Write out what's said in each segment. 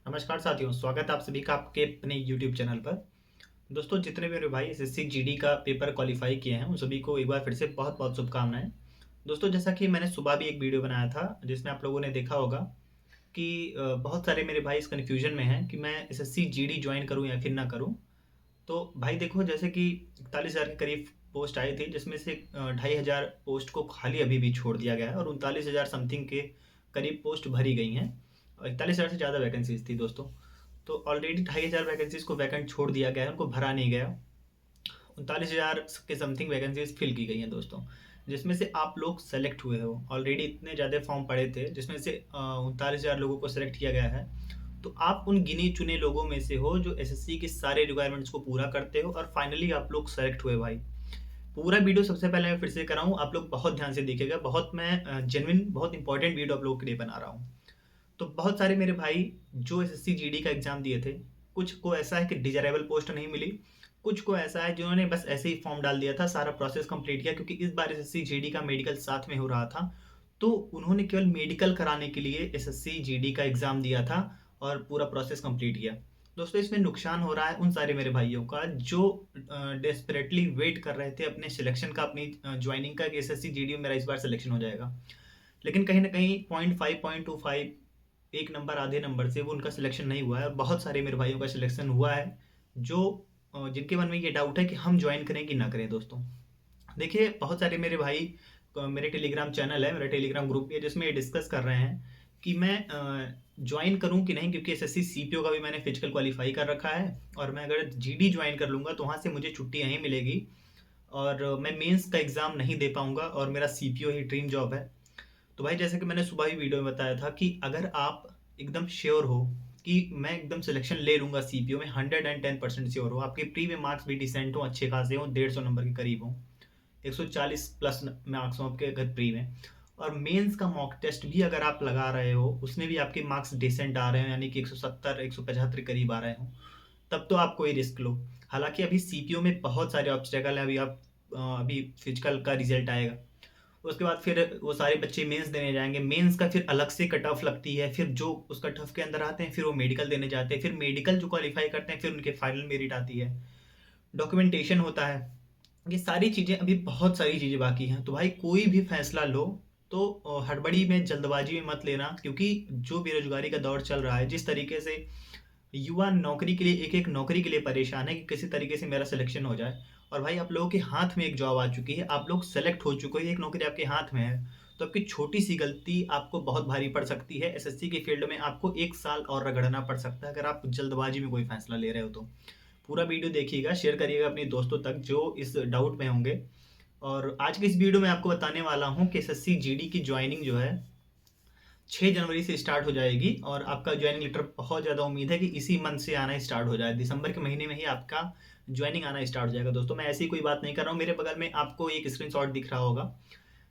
नमस्कार साथियों, स्वागत है आप सभी का आपके अपने यूट्यूब चैनल पर। दोस्तों, जितने भी मेरे भाई एसएससी जीडी का पेपर क्वालिफाई किए हैं, उन सभी को एक बार फिर से बहुत-बहुत शुभकामनाएँ। दोस्तों, जैसा कि मैंने सुबह भी एक वीडियो बनाया था, जिसमें आप लोगों ने देखा होगा कि बहुत सारे मेरे भाई इस कन्फ्यूजन में हैं कि मैं एसएससी जीडी जॉइन करूँ या फिर ना करूँ। तो भाई देखो, जैसे कि 41,000 के करीब पोस्ट आई थी, जिसमें से 2,500 पोस्ट को खाली अभी भी छोड़ दिया गया है और 39,000 समथिंग के करीब पोस्ट भरी गई हैं। 41,000 से ज़्यादा वैकेंसीज थी दोस्तों। तो ऑलरेडी 2,500 वैकेंसीज को वैकेंट छोड़ दिया गया है, उनको भरा नहीं गया। 39,000 के समथिंग वैकेंसीज फिल की गई हैं दोस्तों, जिसमें से आप लोग सेलेक्ट हुए हो। ऑलरेडी इतने ज़्यादा फॉर्म पड़े थे, जिसमें से 39,000 लोगों को सेलेक्ट किया गया है। तो आप उन गिने चुने लोगों में से हो जो एसएससी के सारे रिक्वायरमेंट्स को पूरा करते हो और फाइनली आप लोग सेलेक्ट हुए भाई। पूरा वीडियो सबसे पहले मैं फिर से कर रहा हूँ, आप लोग बहुत ध्यान से देखिएगा। बहुत मैं जेन्युइन बहुत इंपॉर्टेंट वीडियो आप लोगों के लिए बना रहा हूँ। तो बहुत सारे मेरे भाई जो एसएससी जीडी का एग्जाम दिए थे, कुछ को ऐसा है कि डिजायरेबल पोस्ट नहीं मिली, कुछ को ऐसा है जिन्होंने बस ऐसे ही फॉर्म डाल दिया था, सारा प्रोसेस कंप्लीट किया, क्योंकि इस बार एसएससी जीडी का मेडिकल साथ में हो रहा था। तो उन्होंने केवल मेडिकल कराने के लिए एसएससी जीडी का एग्जाम दिया था और पूरा प्रोसेस कंप्लीट किया। दोस्तों, इसमें नुकसान हो रहा है उन सारे मेरे भाइयों का जो डेस्परेटली वेट कर रहे थे अपने सिलेक्शन का, अपनी ज्वाइनिंग का, कि एसएससी जीडी में मेरा इस बार सिलेक्शन हो जाएगा। लेकिन कहीं ना कहीं 0.5 0.25 एक नंबर आधे नंबर से वो उनका सिलेक्शन नहीं हुआ है और बहुत सारे मेरे भाइयों का सिलेक्शन हुआ है, जो जिनके मन में ये डाउट है कि हम ज्वाइन करें कि ना करें। दोस्तों देखिए, बहुत सारे मेरे भाई मेरे टेलीग्राम चैनल है, मेरा टेलीग्राम ग्रुप भी है, जिसमें ये डिस्कस कर रहे हैं कि मैं ज्वाइन करूं कि नहीं, क्योंकि एसएससी सीपीओ का भी मैंने फिजिकल क्वालिफाई कर रखा है और मैं अगर जीडी ज्वाइन कर लूँगा तो वहाँ से मुझे छुट्टी नहीं मिलेगी और मैं मेंस का एग्ज़ाम नहीं दे पाऊँगा और मेरा सीपीओ ही ड्रीम जॉब है। तो भाई, जैसे कि मैंने सुबह ही वीडियो में बताया था कि अगर आप एकदम श्योर हो कि मैं एकदम सिलेक्शन ले लूँगा सीपीओ में, 110% श्योर हो, आपके प्री में मार्क्स भी डिसेंट हो, अच्छे खासे हो, 150 नंबर के करीब हो, 140 प्लस मार्क्स हो आपके अगर प्री में, और मेंस का मॉक टेस्ट भी अगर आप लगा रहे हो, उसमें भी आपके मार्क्स डिसेंट आ रहे हो, यानी कि 170 175 के करीब आ रहे हो, तब तो आप कोई रिस्क लो। हालांकि अभी सीपीओ में बहुत सारे ऑब्स्टेकल है। अभी आप अभी फिजिकल का रिजल्ट आएगा, उसके बाद फिर वो सारे बच्चे मेंस देने जाएंगे, मेंस का फिर अलग से कट ऑफ लगती है, फिर जो उस कट ऑफ के अंदर आते हैं फिर वो मेडिकल देने जाते हैं, फिर मेडिकल जो क्वालिफाई करते हैं फिर उनके फाइनल मेरिट आती है, डॉक्यूमेंटेशन होता है। ये सारी चीज़ें, अभी बहुत सारी चीज़ें बाकी हैं। तो भाई, कोई भी फैसला लो तो हड़बड़ी में, जल्दबाजी में मत लेना, क्योंकि जो बेरोजगारी का दौर चल रहा है, जिस तरीके से युवा नौकरी के लिए, एक एक नौकरी के लिए परेशान है कि किसी तरीके से मेरा सिलेक्शन हो जाए, और भाई आप लोगों के हाथ में एक जॉब आ चुकी है, आप लोग सेलेक्ट हो चुके हो, एक नौकरी आपके हाथ में है, तो आपकी छोटी सी गलती आपको बहुत भारी पड़ सकती है। एसएससी के फील्ड में आपको 1 साल और रगड़ना पड़ सकता है अगर आप जल्दबाजी में कोई फैसला ले रहे हो तो। पूरा वीडियो देखिएगा, शेयर करिएगा अपने दोस्तों तक जो इस डाउट में होंगे। और आज के इस वीडियो में आपको बताने वाला हूँ कि एसएससी जीडी की ज्वाइनिंग जो है 6 जनवरी से स्टार्ट हो जाएगी और आपका ज्वाइनिंग लेटर बहुत ज़्यादा उम्मीद है कि इसी मंथ से आना स्टार्ट हो जाए, दिसंबर के महीने में ही आपका ज्वाइनिंग आना स्टार्ट हो जाएगा। दोस्तों, मैं ऐसी कोई बात नहीं कर रहा हूँ, मेरे बगल में आपको एक स्क्रीनशॉट दिख रहा होगा,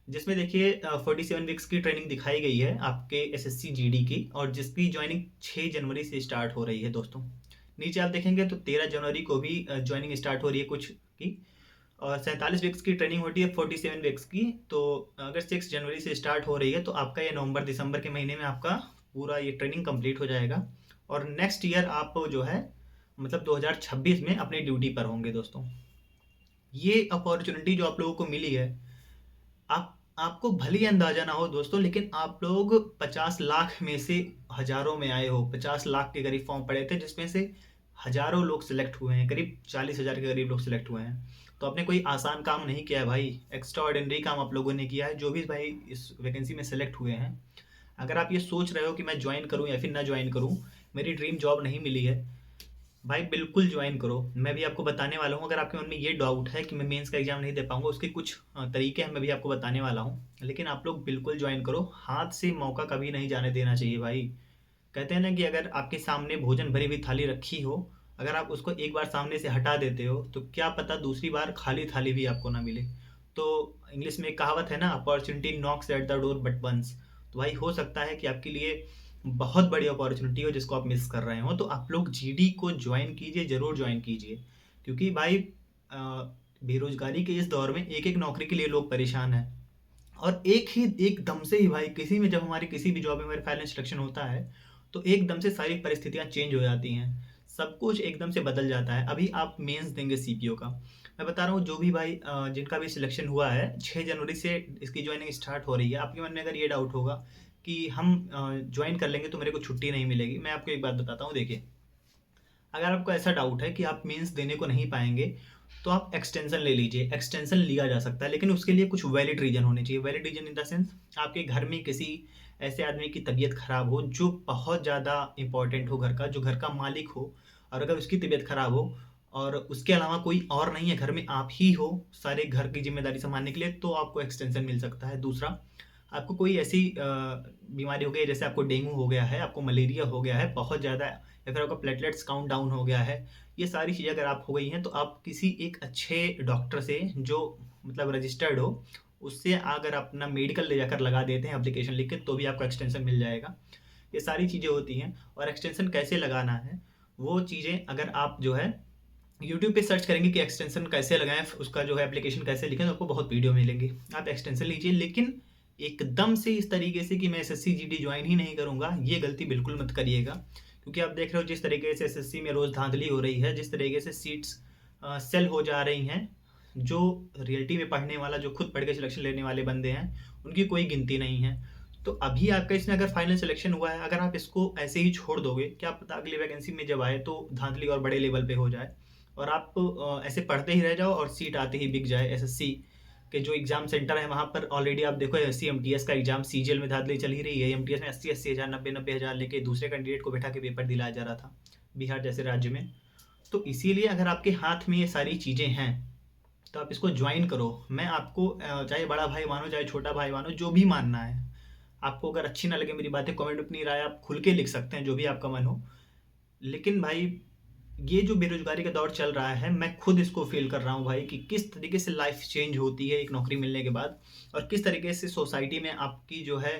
जिसमें देखिए 47 वीक्स की ट्रेनिंग दिखाई गई है आपके एसएससी जीडी की, और जिसकी ज्वाइनिंग 6 जनवरी से स्टार्ट हो रही है। दोस्तों, नीचे आप देखेंगे तो 13 जनवरी को भी ज्वाइनिंग स्टार्ट हो रही है कुछ की, और 47 वीक्स की ट्रेनिंग होती है 47 वीक्स की। तो अगर 6 जनवरी से स्टार्ट हो रही है तो आपका ये नवंबर दिसंबर के महीने में आपका पूरा ये ट्रेनिंग कंप्लीट हो जाएगा और नेक्स्ट ईयर आप जो है, मतलब 2026 में अपनी ड्यूटी पर होंगे। दोस्तों, ये अपॉर्चुनिटी जो आप लोगों को मिली है, आपको भले ही अंदाजा ना हो दोस्तों, लेकिन आप लोग 50 लाख में से हजारों में आए हो। 50 लाख के करीब फॉर्म पड़े थे, जिसमें से हजारों लोग सिलेक्ट हुए हैं, करीब 40,000 के करीब लोग सिलेक्ट हुए हैं। तो आपने कोई आसान काम नहीं किया है भाई, एक्स्ट्रा ऑर्डिनरी काम आप लोगों ने किया है, जो भी भाई इस वैकेंसी में सेलेक्ट हुए हैं। अगर आप ये सोच रहे हो कि मैं ज्वाइन करूं या फिर ना ज्वाइन करूं, मेरी ड्रीम जॉब नहीं मिली है, भाई बिल्कुल ज्वाइन करो। मैं भी आपको बताने वाला हूँ, अगर आपके मन में ये डाउट है कि मैं मेंस का एग्जाम नहीं दे पाऊंगा, उसके कुछ तरीके हैं, मैं भी आपको बताने वाला हूँ। लेकिन आप लोग बिल्कुल ज्वाइन करो, हाथ से मौका कभी नहीं जाने देना चाहिए भाई। कहते हैं ना कि अगर आपके सामने भोजन भरी हुई थाली रखी हो, अगर आप उसको एक बार सामने से हटा देते हो तो क्या पता दूसरी बार खाली थाली भी आपको ना मिले। तो इंग्लिश में एक कहावत है ना, opportunity knocks at the door but once. तो भाई, हो सकता है कि आपके लिए बहुत बड़ी अपॉर्चुनिटी हो जिसको आप मिस कर रहे हो, तो आप लोग जीडी को ज्वाइन कीजिए, जरूर ज्वाइन कीजिए। क्योंकि भाई बेरोजगारी के इस दौर में एक एक नौकरी के लिए लोग परेशान हैं, और एक ही एकदम से ही भाई, किसी में जब हमारी किसी भी जॉब में हमारे फाइनल सिलेक्शन होता है तो एकदम से सारी परिस्थितियाँ चेंज हो जाती हैं, सब कुछ एकदम से बदल जाता है। अभी आप मेंस देंगे सीपीओ का, मैं बता रहा हूँ जो भी भाई जिनका भी सिलेक्शन हुआ है 6 जनवरी से इसकी जॉइनिंग स्टार्ट हो रही है। आपके मन में अगर ये डाउट होगा कि हम ज्वाइन कर लेंगे तो मेरे को छुट्टी नहीं मिलेगी, मैं आपको एक बात बताता हूँ। देखिए, अगर आपको ऐसा डाउट है कि आप मेंस देने को नहीं पाएंगे तो आप एक्सटेंशन ले लीजिए। एक्सटेंशन लिया जा सकता है, लेकिन उसके लिए कुछ वैलिड रीजन होने चाहिए। Valid reason in the sense, आपके घर में किसी ऐसे आदमी की तबीयत खराब हो जो बहुत ज़्यादा इंपॉर्टेंट हो, घर का जो घर का मालिक हो, और अगर उसकी तबीयत खराब हो और उसके अलावा कोई और नहीं है, घर में आप ही हो सारे घर की जिम्मेदारी संभालने के लिए, तो आपको एक्सटेंशन मिल सकता है। दूसरा, आपको कोई ऐसी बीमारी हो गई है, जैसे आपको डेंगू हो गया है, आपको मलेरिया हो गया है बहुत ज़्यादा, या फिर आपका प्लेटलेट्स काउंट डाउन हो गया है, ये सारी चीज़ें अगर आप हो गई हैं तो आप किसी एक अच्छे डॉक्टर से जो मतलब रजिस्टर्ड हो, उससे अगर अपना मेडिकल ले जाकर लगा देते हैं एप्लीकेशन लिख के, तो भी आपको एक्सटेंशन मिल जाएगा। ये सारी चीज़ें होती हैं। और एक्सटेंशन कैसे लगाना है, वो चीज़ें अगर आप जो है यूट्यूब पे सर्च करेंगे कि एक्सटेंशन कैसे लगाएं, उसका जो है एप्लीकेशन कैसे लिखें, तो आपको बहुत वीडियो मिलेंगी। आप एक्सटेंशन लीजिए, लेकिन एकदम से इस तरीके से कि मैं एसएससी जीडी ज्वाइन ही नहीं करूंगा, ये गलती बिल्कुल मत करिएगा। क्योंकि आप देख रहे हो जिस तरीके से एसएससी में रोज़ धांधली हो रही है, जिस तरीके से सीट्स सेल हो जा रही हैं, जो रियलिटी में पढ़ने वाला, जो खुद पढ़ के सिलेक्शन लेने वाले बंदे हैं, उनकी कोई गिनती नहीं है। तो अभी आपका इसमें अगर फाइनल सिलेक्शन हुआ है, अगर आप इसको ऐसे ही छोड़ दोगे, क्या पता अगली वैकेंसी में जब आए तो धांधली और बड़े लेवल पे हो जाए और आप ऐसे पढ़ते ही रह जाओ और सीट आते ही बिक जाए। एसएससी के जो एग्जाम सेंटर है वहाँ पर ऑलरेडी आप देखो, एससी एमटीएस का एग्जाम सीजीएल में धांधली चल ही रही है। एमटीएस में 80-80 हज़ार, 90-90 हज़ार लेके दूसरे कैंडिडेट को बैठा के पेपर दिलाया जा रहा था बिहार जैसे राज्य में। तो इसीलिए अगर आपके हाथ में ये सारी चीज़ें हैं तो आप इसको ज्वाइन करो। मैं आपको चाहे बड़ा भाई मानो चाहे छोटा भाई मानो, जो भी मानना है, आपको अगर अच्छी ना लगे मेरी बातें, कमेंट में अपनी राय आप खुल के लिख सकते हैं, जो भी आपका मन हो। लेकिन भाई, ये जो बेरोजगारी का दौर चल रहा है, मैं खुद इसको फील कर रहा हूँ भाई, कि किस तरीके से लाइफ चेंज होती है एक नौकरी मिलने के बाद, और किस तरीके से सोसाइटी में आपकी जो है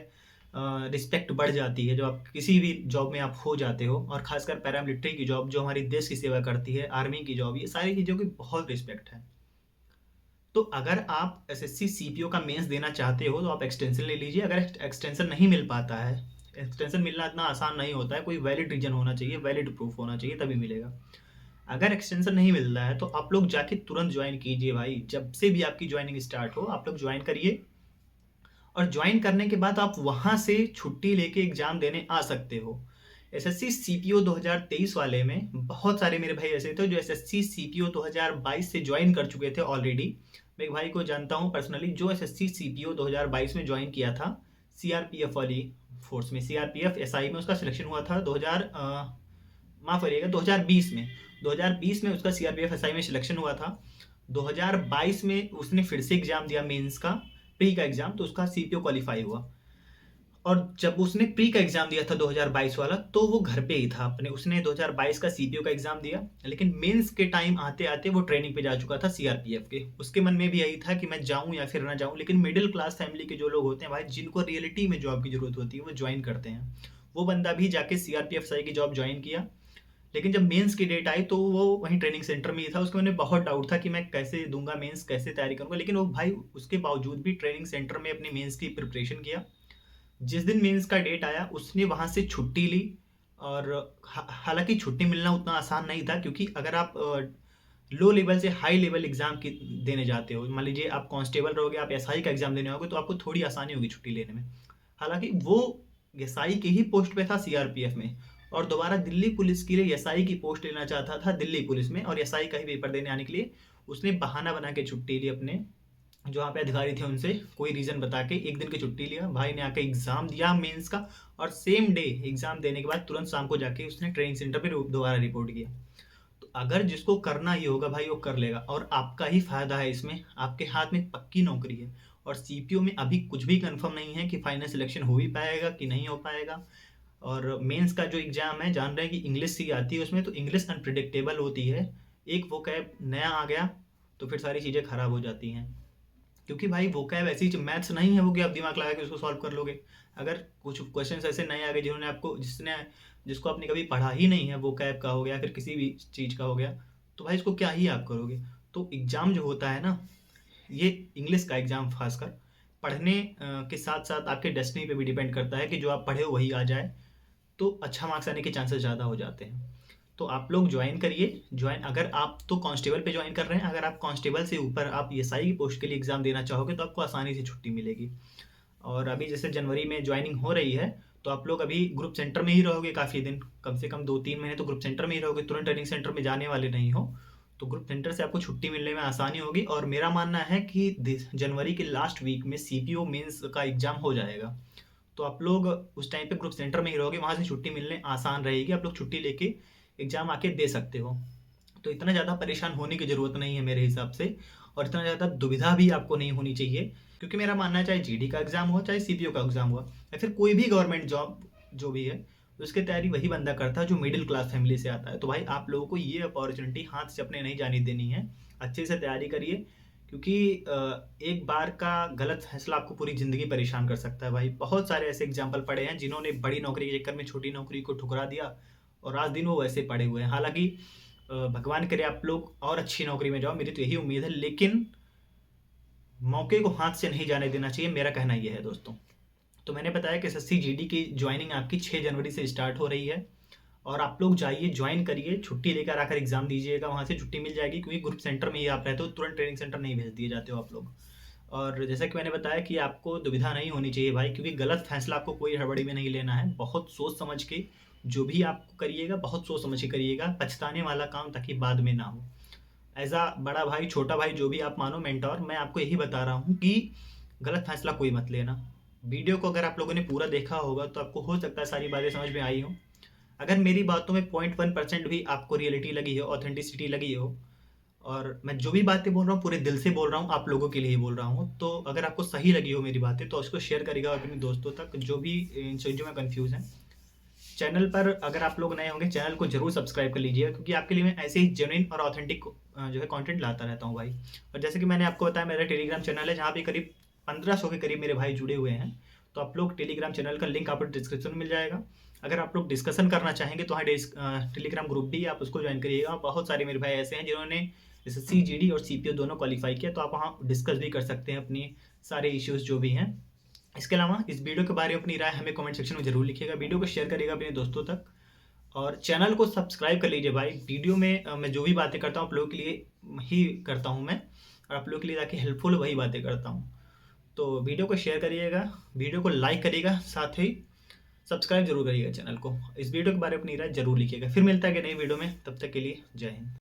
रिस्पेक्ट बढ़ जाती है, जो आप किसी भी जॉब में आप हो जाते हो, और खासकर पैरामिलिट्री की जॉब जो हमारी देश की सेवा करती है, आर्मी की जॉब, ये सारी चीज़ों की बहुत रिस्पेक्ट है। तो अगर आप एसएससी सीपीओ का मेंस देना चाहते हो तो आप एक्सटेंशन ले लीजिए। अगर एक्सटेंशन नहीं मिल पाता है, एक्सटेंशन मिलना इतना आसान नहीं होता है, कोई वैलिड रीजन होना चाहिए, वैलिड प्रूफ होना चाहिए, तभी मिलेगा। अगर एक्सटेंशन नहीं मिल रहा है तो आप लोग जाके तुरंत ज्वाइन कीजिए भाई। जब से भी आपकी ज्वाइनिंग स्टार्ट हो, आप लोग ज्वाइन करिए, और ज्वाइन करने के बाद आप वहां से छुट्टी लेके एग्जाम देने आ सकते हो। एसएससी सीपीओ 2023 वाले में बहुत सारे मेरे भाई ऐसे थे जो एसएससी सीपीओ 2022 से ज्वाइन कर चुके थे ऑलरेडी। मैं एक भाई को जानता हूँ पर्सनली जो एसएससी सीपीओ 2022 में ज्वाइन किया था सीआरपीएफ वाली फोर्स में, सीआरपीएफ एसआई में उसका सिलेक्शन हुआ था 2000 माफ करिएगा 2020 में। 2020 में उसका सीआरपीएफ एसआई में सिलेक्शन हुआ था। 2022 में उसने फिर से एग्जाम दिया मेंस का, प्री का एग्जाम, तो उसका सीपीओ क्वालिफाई हुआ। और जब उसने प्री का एग्जाम दिया था 2022 वाला, तो वो घर पे ही था अपने, उसने 2022 का सीपीओ का एग्जाम दिया, लेकिन मेंस के टाइम आते आते वो ट्रेनिंग पे जा चुका था सीआरपीएफ के। उसके मन में भी यही था कि मैं जाऊं या फिर ना जाऊं, लेकिन मिडिल क्लास फैमिली के जो लोग होते हैं भाई, जिनको रियलिटी में जॉब की जरूरत होती है, वो ज्वाइन करते हैं। वो बंदा भी जाके सीआरपीएफ साई की जॉब ज्वाइन किया, लेकिन जब मेंस की डेट आई तो वो वहीं ट्रेनिंग सेंटर में ही था। उसके मैंने बहुत डाउट था कि मैं कैसे दूंगा मेंस, कैसे तैयारी करूंगा, लेकिन वो भाई उसके बावजूद भी ट्रेनिंग सेंटर में अपनी मेंस की प्रिपरेशन किया। जिस दिन मेंस का डेट आया उसने वहाँ से छुट्टी ली, और हालांकि छुट्टी मिलना उतना आसान नहीं था, क्योंकि अगर आप लो लेवल से हाई लेवल एग्जाम की देने जाते हो, मान लीजिए आप कांस्टेबल रहोगे, आप एसआई का एग्जाम देने होगे, तो आपको थोड़ी आसानी होगी छुट्टी लेने में। हालांकि वो एसआई की ही पोस्ट पे था सीआरपीएफ में, और दोबारा दिल्ली पुलिस के लिए एसआई की पोस्ट लेना चाहता था दिल्ली पुलिस में, और एसआई का ही पेपर देने आने के लिए उसने बहाना बना के छुट्टी ली अपने जो वहाँ पे अधिकारी थे उनसे, कोई रीज़न बता के एक दिन की छुट्टी लिया। भाई ने आके एग्ज़ाम दिया मेंस का, और सेम डे एग्ज़ाम देने के बाद तुरंत शाम को जाके उसने ट्रेनिंग सेंटर पे दोबारा रिपोर्ट किया। तो अगर जिसको करना ही होगा भाई वो कर लेगा, और आपका ही फायदा है इसमें, आपके हाथ में पक्की नौकरी है। और सीपीओ में अभी कुछ भी कंफर्म नहीं है कि फाइनल सिलेक्शन हो भी पाएगा कि नहीं हो पाएगा। और मेंस का जो एग्ज़ाम है, जान रहे हैं कि इंग्लिश सी आती है उसमें, तो इंग्लिश अनप्रिडिक्टेबल होती है। एक वो कैब नया आ गया तो फिर सारी चीज़ें खराब हो जाती हैं, क्योंकि भाई वोकैब ऐसी मैथ्स नहीं है वो कि आप दिमाग लगा के उसको सॉल्व कर लोगे। अगर कुछ क्वेश्चंस ऐसे नए आ गए जिन्होंने आपको जिसको आपने कभी पढ़ा ही नहीं है, वोकैब का हो गया, फिर किसी भी चीज़ का हो गया, तो भाई इसको क्या ही आप करोगे। तो एग्ज़ाम जो होता है ना, ये इंग्लिश का एग्ज़ाम खासकर पढ़ने के साथ साथ आपके डेस्टिनी पे भी डिपेंड करता है कि जो आप पढ़े हो वही आ जाए। तो अच्छा मार्क्स आने के चांसेस ज़्यादा हो जाते हैं। तो आप लोग ज्वाइन करिए। ज्वाइन अगर आप तो कांस्टेबल पे ज्वाइन कर रहे हैं, अगर आप कांस्टेबल से ऊपर आप एसआई की पोस्ट के लिए एग्ज़ाम देना चाहोगे तो आपको आसानी से छुट्टी मिलेगी। और अभी जैसे जनवरी में ज्वाइनिंग हो रही है, तो आप लोग अभी ग्रुप सेंटर में ही रहोगे काफ़ी दिन, कम से कम 2-3 महीने तो ग्रुप सेंटर में ही रहोगे, तुरंत ट्रेनिंग सेंटर में जाने वाले नहीं हो। तो ग्रुप सेंटर से आपको छुट्टी मिलने में आसानी होगी। और मेरा मानना है कि जनवरी के लास्ट वीक में सीपीओ मेंस का एग्ज़ाम हो जाएगा। तो आप लोग उस टाइम पे ग्रुप सेंटर में ही रहोगे, वहाँ से छुट्टी मिलने आसान रहेगी, आप लोग छुट्टी लेके एग्ज़ाम आके दे सकते हो। तो इतना ज़्यादा परेशान होने की ज़रूरत नहीं है मेरे हिसाब से, और इतना ज़्यादा दुविधा भी आपको नहीं होनी चाहिए, क्योंकि मेरा मानना है चाहे जीडी का एग्ज़ाम हो, चाहे सीपीओ का एग्ज़ाम हुआ, या फिर कोई भी गवर्नमेंट जॉब जो भी है, उसकी तैयारी वही बंदा करता है जो मिडिल क्लास फैमिली से आता है। तो भाई आप लोगों को ये अपॉर्चुनिटी हाथ से अपने नहीं जाने देनी है, अच्छे से तैयारी करिए, क्योंकि एक बार का गलत फैसला आपको पूरी ज़िंदगी परेशान कर सकता है भाई। बहुत सारे ऐसे एग्जाम्पल पड़े हैं जिन्होंने बड़ी नौकरी के चक्कर में छोटी नौकरी को ठुकरा दिया, और आज दिन वो वैसे पड़े हुए हैं। हालांकि भगवान करे आप लोग और अच्छी नौकरी में जाओ, मेरी तो यही उम्मीद है, लेकिन मौके को हाथ से नहीं जाने देना चाहिए, मेरा कहना यह है दोस्तों। तो मैंने बताया कि एसएससी जीडी की ज्वाइनिंग आपकी 6 जनवरी से स्टार्ट हो रही है, और आप लोग जाइए, ज्वाइन करिए, छुट्टी लेकर आकर एग्जाम दीजिएगा, वहाँ से छुट्टी मिल जाएगी, क्योंकि ग्रुप सेंटर में ही आप रहते हो, तुरंत ट्रेनिंग सेंटर नहीं भेज दिए जाते हो आप लोग। और जैसा कि मैंने बताया कि आपको दुविधा नहीं होनी चाहिए भाई, क्योंकि गलत फैसला आपको कोई हड़बड़ी में नहीं लेना है। बहुत सोच समझ के जो भी आप करिएगा, बहुत सोच समझ के करिएगा, पछताने वाला काम ताकि बाद में ना हो। एज आ बड़ा भाई, छोटा भाई, जो भी आप मानो मेंटोर, मैं आपको यही बता रहा हूँ कि गलत फैसला कोई मत लेना। वीडियो को अगर आप लोगों ने पूरा देखा होगा तो आपको हो सकता है सारी बातें समझ में आई हो। अगर मेरी बातों में 0.1% भी आपको रियलिटी लगी हो, ऑथेंटिसिटी लगी हो, और मैं जो भी बातें बोल रहा हूँ पूरे दिल से बोल रहा हूँ, आप लोगों के लिए ही बोल रहा हूँ, तो अगर आपको सही लगी हो मेरी बातें तो उसको शेयर करिएगा अपने दोस्तों तक, जो भी इन चीज़ों में कंफ्यूज हैं। चैनल पर अगर आप लोग नए होंगे, चैनल को जरूर सब्सक्राइब कर लीजिएगा, क्योंकि आपके लिए मैं ऐसे ही जेन्युइन और ऑथेंटिक जो है कंटेंट लाता रहता हूँ भाई। और जैसे कि मैंने आपको बताया, मेरा टेलीग्राम चैनल है जहाँ पे करीब 1500 के करीब मेरे भाई जुड़े हुए हैं। तो आप लोग टेलीग्राम चैनल का लिंक आपको डिस्क्रिप्शन में मिल जाएगा। अगर आप लोग डिस्कशन करना चाहेंगे तो हाँ, टेलीग्राम ग्रुप भी आप उसको ज्वाइन करिएगा। बहुत सारे मेरे भाई ऐसे हैं जिन्होंने एसएससी जीडी और सीपीओ दोनों क्वालिफाई किया, तो आप वहाँ डिस्कस भी कर सकते हैं अपनी सारे इश्यूज जो भी हैं। इसके अलावा इस वीडियो के बारे में अपनी राय हमें कमेंट सेक्शन में जरूर लिखिएगा, वीडियो को शेयर करिएगा अपने दोस्तों तक, और चैनल को सब्सक्राइब कर लीजिए भाई। वीडियो में मैं जो भी बातें करता हूँ आप लोगों के लिए ही करता हूँ मैं, और आप लोगों के लिए ताकि हेल्पफुल वही बातें करता हूँ। तो वीडियो को शेयर करिएगा, वीडियो को लाइक करिएगा, साथ ही सब्सक्राइब जरूर करिएगा चैनल को। इस वीडियो के बारे में अपनी राय जरूर लिखिएगा। फिर मिलता है कि नई वीडियो में, तब तक के लिए जय हिंद।